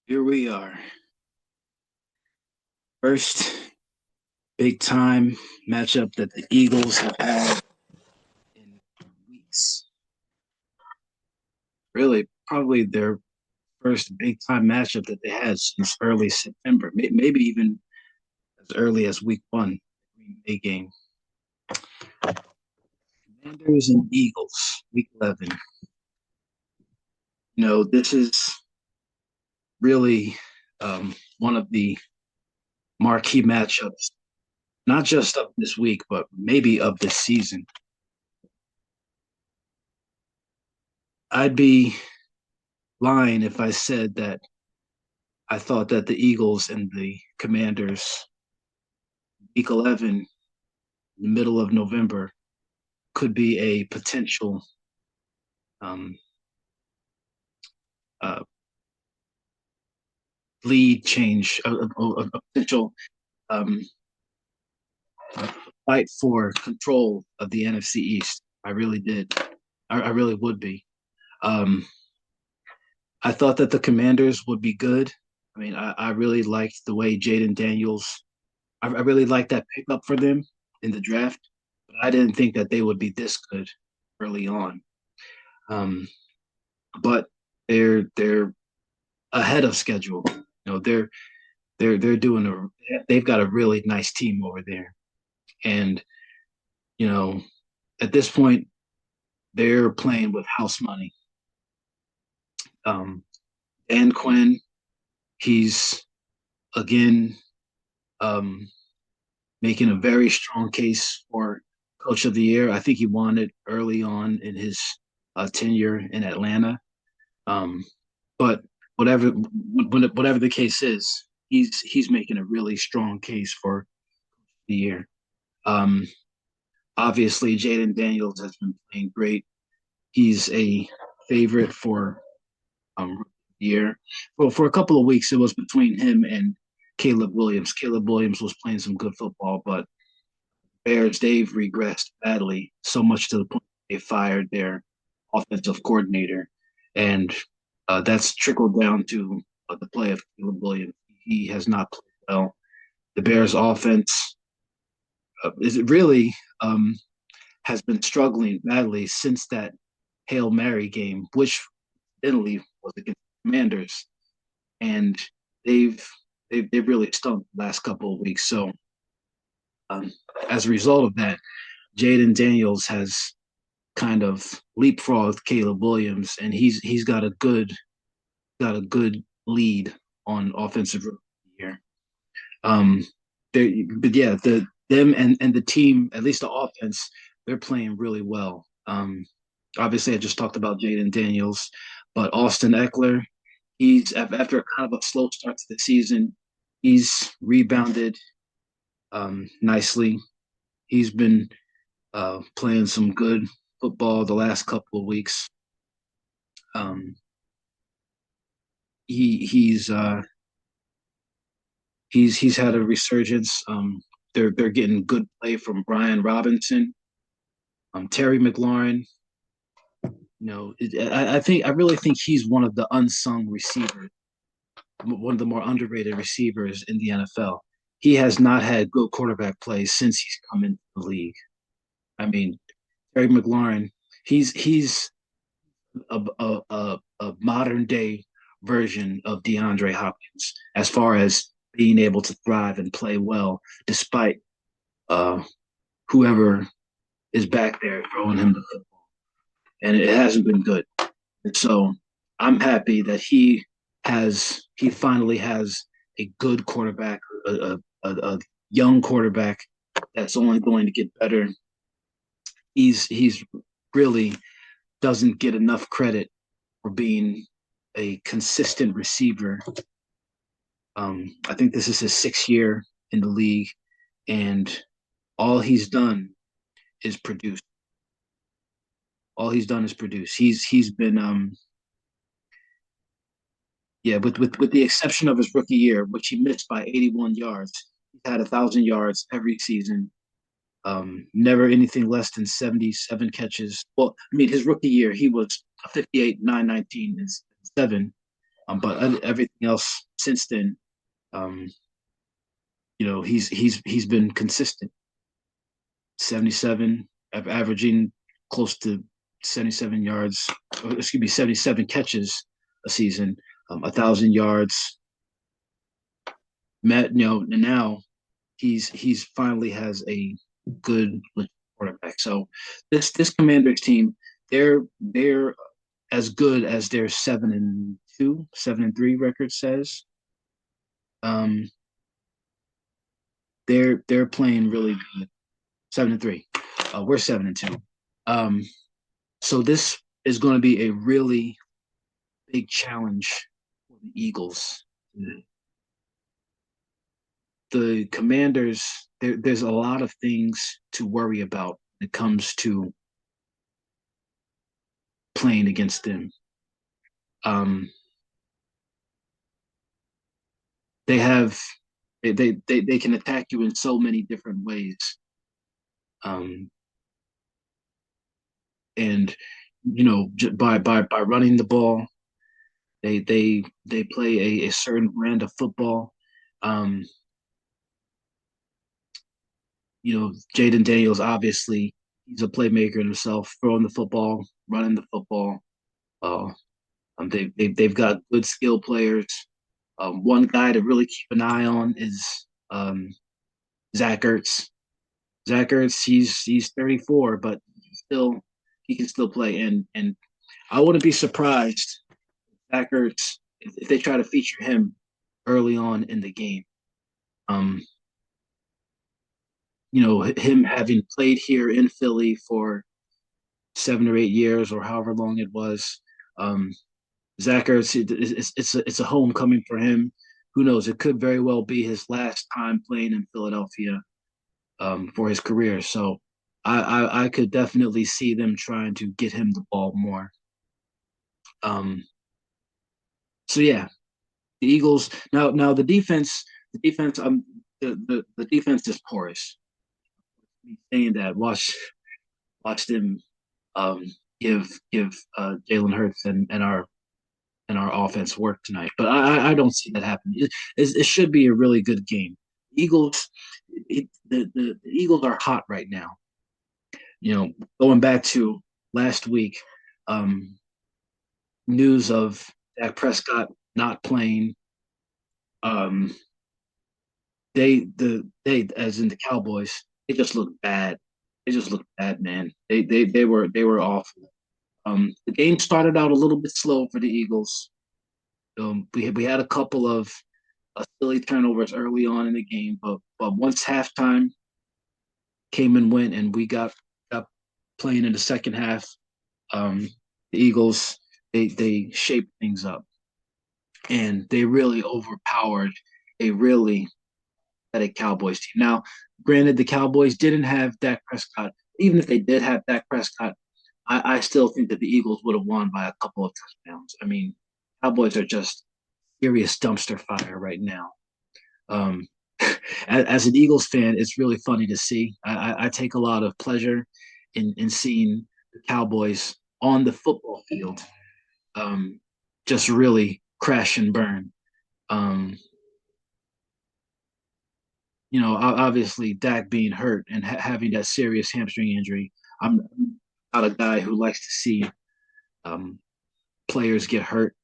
Here we are. First big time matchup that the Eagles have had in weeks. Really, probably their first big time matchup that they had since early September, maybe even as early as week one, Green Bay game. Commanders and Eagles, week 11. This is really one of the marquee matchups, not just of this week, but maybe of this season. I'd be lying if I said that I thought that the Eagles and the Commanders, week 11, in the middle of November, could be a potential um, uh, lead change, a potential um, fight for control of the NFC East. I really did. I really would be. Um, I thought that the Commanders would be good. I mean, I really liked the way Jaden Daniels. I really liked that pickup for them in the draft, but I didn't think that they would be this good early on. Um, but they're ahead of schedule. They're doing they've got a really nice team over there, and you know at this point they're playing with house money. Um, Dan Quinn, he's again um, making a very strong case for Coach of the Year. I think he won it early on in his tenure in Atlanta. Um, but whatever the case is, he's making a really strong case for the year. Um, Obviously, Jaden Daniels has been playing great. He's a favorite for the year. Well, for a couple of weeks, it was between him and Caleb Williams. Caleb Williams was playing some good football, but Bears, they've regressed badly, so much to the point they fired their offensive coordinator. And that's trickled down to the play of Caleb Williams. He has not played well. The Bears' offense is it really has been struggling badly since that Hail Mary game, which Italy was against the Commanders, and they've they've really stunk the last couple of weeks. So um, as a result of that, Jaden Daniels has kind of leapfrogged Caleb Williams, and he's got a good lead on offensive here. Um, but yeah, them and the team, at least the offense, they're playing really well. Obviously, I just talked about Jaden Daniels, but Austin Eckler, he's after kind of a slow start to the season, he's rebounded nicely. He's been playing some good football the last couple of weeks. Um, he's he's had a resurgence. They're getting good play from Brian Robinson, Terry McLaurin. I really think he's one of the unsung receivers, one of the more underrated receivers in the NFL. He has not had good quarterback play since he's come into the league. I mean, Terry McLaurin, he's a modern day version of DeAndre Hopkins as far as being able to thrive and play well despite uh, whoever is back there throwing him the football. And it hasn't been good. And so I'm happy that he finally has a good quarterback, a young quarterback that's only going to get better. He's really doesn't get enough credit for being a consistent receiver. I think this is his sixth year in the league, and all he's done is produce. All he's done is produce. He's been yeah, with the exception of his rookie year, which he missed by 81 yards. He's had 1,000 yards every season. Never anything less than 77 catches. Well, I mean, his rookie year, he was 58, 9, 19, and 7. But everything else since then, um, he's been consistent. 77, averaging close to 77 yards. Excuse me, 77 catches a season, 1,000 yards. Matt, and now he's finally has a good quarterback. So this Commanders team, they're as good as their 7-2, 7-3 record says. Um, they're playing really good. 7-3. We're 7-2. Um, so this is going to be a really big challenge for the Eagles. The Commanders, there's a lot of things to worry about when it comes to playing against them. Um, they have they can attack you in so many different ways. Um, and by running the ball, they play a certain brand of football. Um, Jaden Daniels obviously he's a playmaker himself, throwing the football, running the football. Uh, they've got good skill players. One guy to really keep an eye on is Zach Ertz. Zach Ertz, he's 34, but still he can still play. And I wouldn't be surprised Zach Ertz if they try to feature him early on in the game. Um, him having played here in Philly for 7 or 8 years or however long it was. Um, Zach Ertz, it's a homecoming for him. Who knows? It could very well be his last time playing in Philadelphia for his career. So I could definitely see them trying to get him the ball more. Um, so yeah, the Eagles now the defense the defense is porous. Saying that, watch them um, give Jalen Hurts and our offense work tonight. But I don't see that happening. It should be a really good game. Eagles, the Eagles are hot right now. Going back to last week, um, news of Dak Prescott not playing. Um, they as in the Cowboys, they just look bad. They just look bad, man. They were awful. The game started out a little bit slow for the Eagles. We had a couple of silly turnovers early on in the game, but once halftime came and went, and we got playing in the second half, um, the Eagles they shaped things up, and they really overpowered a really pathetic Cowboys team. Now, granted, the Cowboys didn't have Dak Prescott. Even if they did have Dak Prescott, I still think that the Eagles would have won by a couple of touchdowns. I mean, Cowboys are just serious dumpster fire right now. Um, as an Eagles fan, it's really funny to see. I take a lot of pleasure in seeing the Cowboys on the football field um, just really crash and burn. Um, Obviously Dak being hurt and having that serious hamstring injury. I'm not a guy who likes to see um, players get hurt.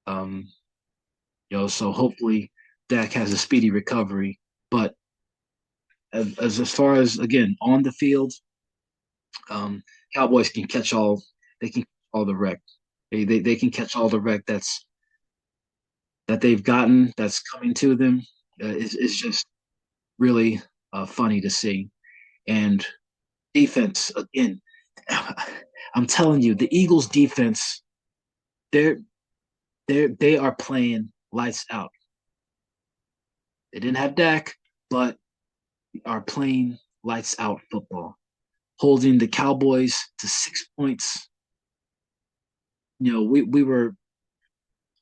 Um, so hopefully Dak has a speedy recovery. But as far as again on the field, um, Cowboys can catch all. They can catch all the wreck. They can catch all the wreck that they've gotten that's coming to them. Is just really funny to see. And defense again. I'm telling you, the Eagles defense, they're they are playing lights out. They didn't have Dak, but are playing lights out football, holding the Cowboys to 6 points. We were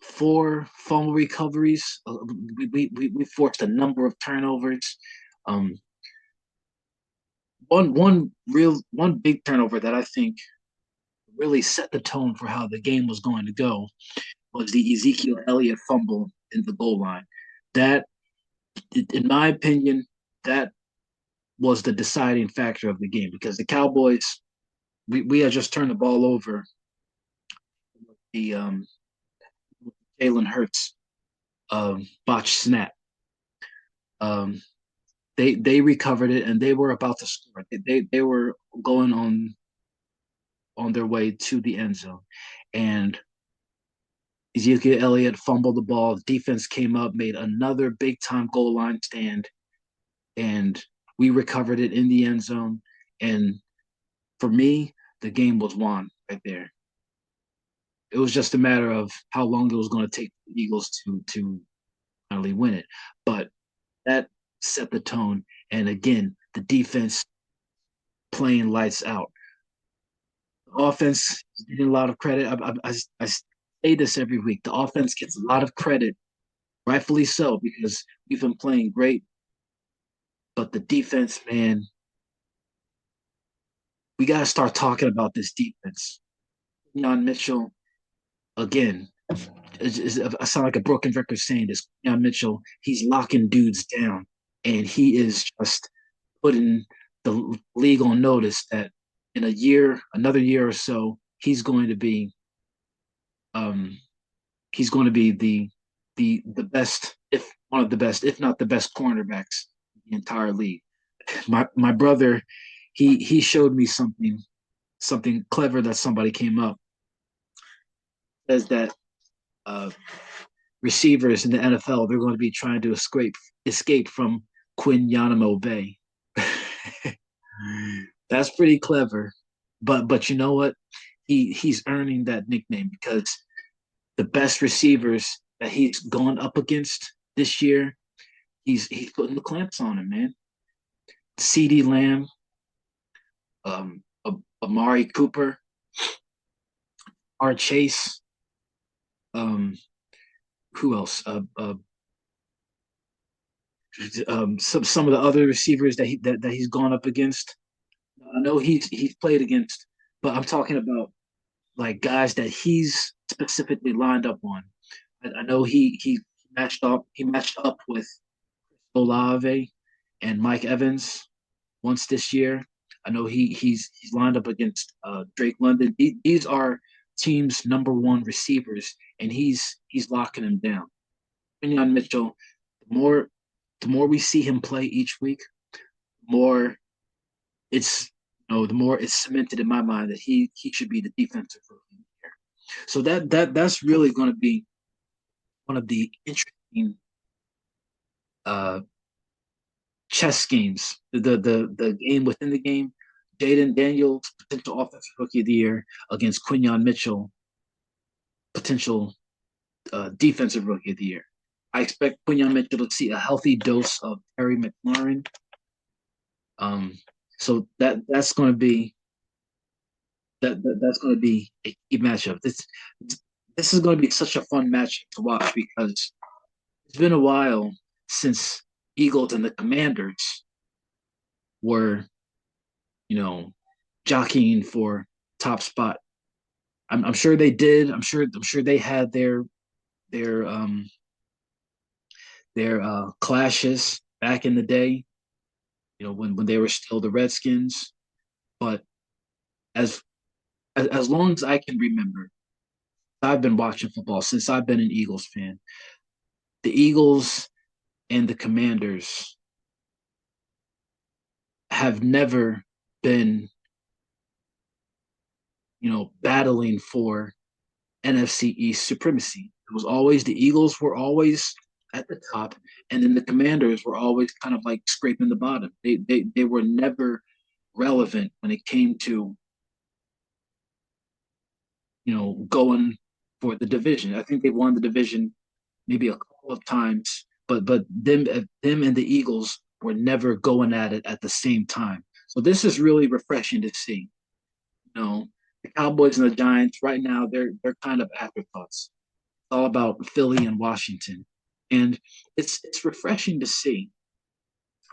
four fumble recoveries. We forced a number of turnovers. Um, one big turnover that I think really set the tone for how the game was going to go was the Ezekiel Elliott fumble in the goal line. That, in my opinion, that was the deciding factor of the game because the Cowboys, we had just turned the ball over. The Jalen Hurts botched snap. Um, they recovered it and they were about to score. They were going on their way to the end zone, and Ezekiel Elliott fumbled the ball. Defense came up, made another big time goal line stand, and we recovered it in the end zone. And for me, the game was won right there. It was just a matter of how long it was going to take the Eagles to finally win it. But that set the tone. And again, the defense playing lights out. The offense is getting a lot of credit. I say this every week. The offense gets a lot of credit, rightfully so, because we've been playing great. But the defense, man, we got to start talking about this defense. Jon Mitchell, again, I sound like a broken record saying this. Jon Mitchell, he's locking dudes down, and he is just putting the league on notice that in a year, another year or so, um, he's going to be the best, if one of the best, if not the best cornerbacks in the entire league. My brother, he showed me something clever that somebody came up says that uh, receivers in the NFL they're going to be trying to escape from Quinyanamo Bay. That's pretty clever, but you know what? He's earning that nickname because the best receivers that he's gone up against this year, he's putting the clamps on him, man. C.D. Lamb, um, Amari Cooper, Art Chase, um, who else? Some of the other receivers that he's gone up against. I know he's played against, but I'm talking about like guys that he's specifically lined up on. I know he matched up with Olave and Mike Evans once this year. I know he's lined up against Drake London. These are team's number one receivers, and he's locking them down. Kenyon Mitchell, the more the more we see him play each week, the more it's the more it's cemented in my mind that he should be the defensive rookie here. So that's really going to be one of the interesting uh, chess games. The game within the game. Jaden Daniels, potential offensive rookie of the year, against Quinyon Mitchell, potential defensive rookie of the year. I expect Quinyon Mitchell to see a healthy dose of Terry McLaurin. So that's going to be a key matchup. This is going to be such a fun matchup to watch because it's been a while since Eagles and the Commanders were, you know, jockeying for top spot. I'm sure they did. I'm sure they had their um their clashes back in the day. When they were still the Redskins. But as as long as I can remember, I've been watching football since I've been an Eagles fan. The Eagles and the Commanders have never been, battling for NFC East supremacy. It was always the Eagles were always at the top, and then the Commanders were always kind of like scraping the bottom. They were never relevant when it came to going for the division. I think they won the division maybe a couple of times, but them and the Eagles were never going at it at the same time. So this is really refreshing to see. The Cowboys and the Giants right now they're kind of afterthoughts. It's all about Philly and Washington, and it's refreshing to see.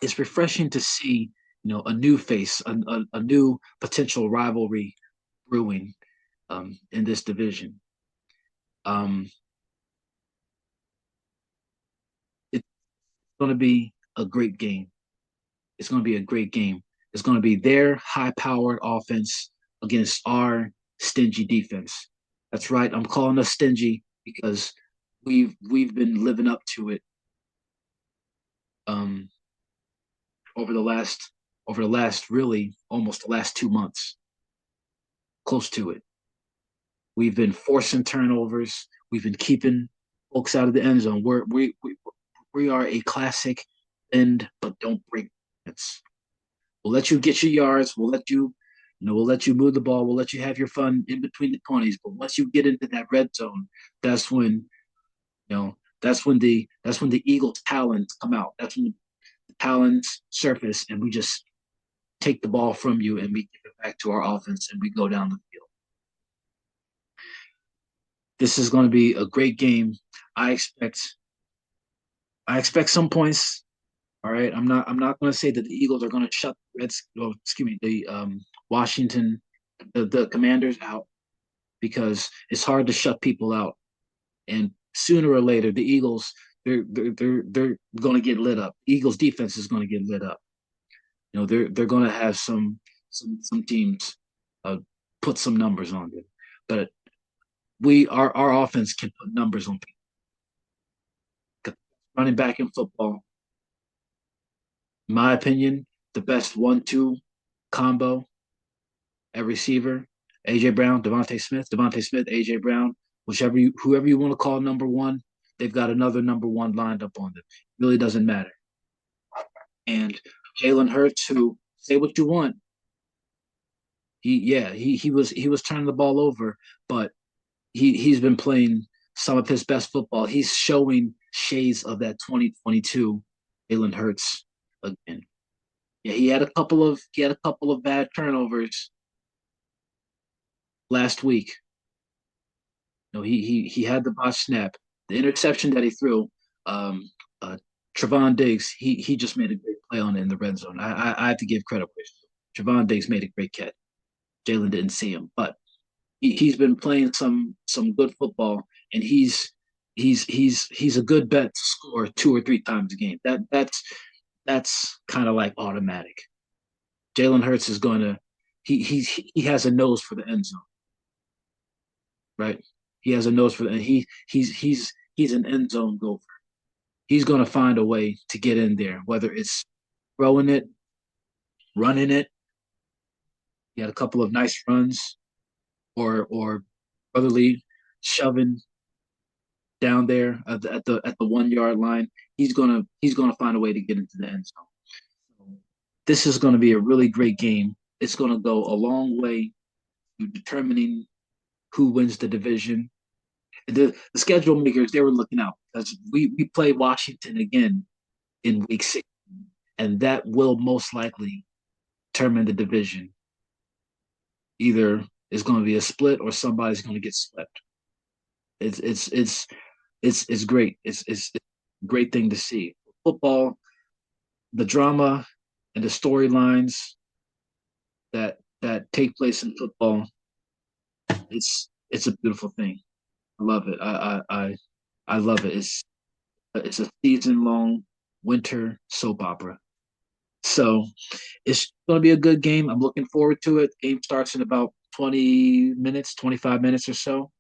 It's refreshing to see a new face, a new potential rivalry brewing in this division. Um, going to be a great game. It's going to be a great game. It's going to be their high-powered offense against our stingy defense. That's right. I'm calling us stingy because we've been living up to it um, over the last really almost the last 2 months, close to it. We've been forcing turnovers. We've been keeping folks out of the end zone. We are a classic bend but don't break defense. We'll let you get your yards. We'll let you move the ball. We'll let you have your fun in between the 20s. But once you get into that red zone, that's when that's when the Eagles' talons come out. That's when the talons surface, and we just take the ball from you and we give it back to our offense and we go down the field. This is going to be a great game. I expect I expect some points. All right, I'm not going to say that the Eagles are going to shut Reds. Oh, excuse me, the Washington, the Commanders out because it's hard to shut people out. And sooner or later, the Eagles they're going to get lit up. The Eagles defense is going to get lit up. They're going to have some teams uh, put some numbers on them, but our offense can put numbers on people. Running back in football, in my opinion, the best 1-2 combo at receiver, AJ Brown, Devontae Smith, AJ Brown, whoever you want to call number one, they've got another number one lined up on them. It really doesn't matter. And Jalen Hurts, who say what you want, he was turning the ball over, but he's been playing some of his best football. He's showing shades of that 2022 Jalen Hurts again. Yeah, he had a couple of bad turnovers last week. He had the botch snap, the interception that he threw. Um, uh, Trevon Diggs, he just made a great play on it in the red zone. I have to give credit where Trevon Diggs made a great catch. Jalen didn't see him, but he's been playing some good football, and he's a good bet to score 2 or 3 times a game. That's kind of like automatic. Jalen Hurts is going to he has a nose for the end zone, right? He has a nose for the and he's an end zone gopher. He's going to find a way to get in there, whether it's throwing it, running it. He had a couple of nice runs, or brotherly shoving down there at the 1 yard line. He's gonna find a way to get into the end zone. So this is going to be a really great game. It's going to go a long way to determining who wins the division. The schedule makers they were looking out because we play Washington again in week 6, and that will most likely determine the division. Either it's going to be a split or somebody's going to get swept. It's it's it's it's great. It's a great thing to see. Football, the drama and the storylines that take place in football, it's a beautiful thing. I love it. I love it. It's a season long winter soap opera. So it's going to be a good game. I'm looking forward to it. Game starts in about 20 minutes, 25 minutes or so.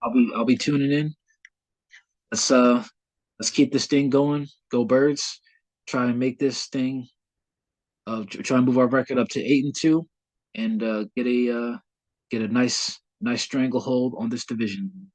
I'll be tuning in. Let's uh let's keep this thing going. Go Birds. Try and make this thing try and move our record up to 8-2 and get a nice stranglehold on this division.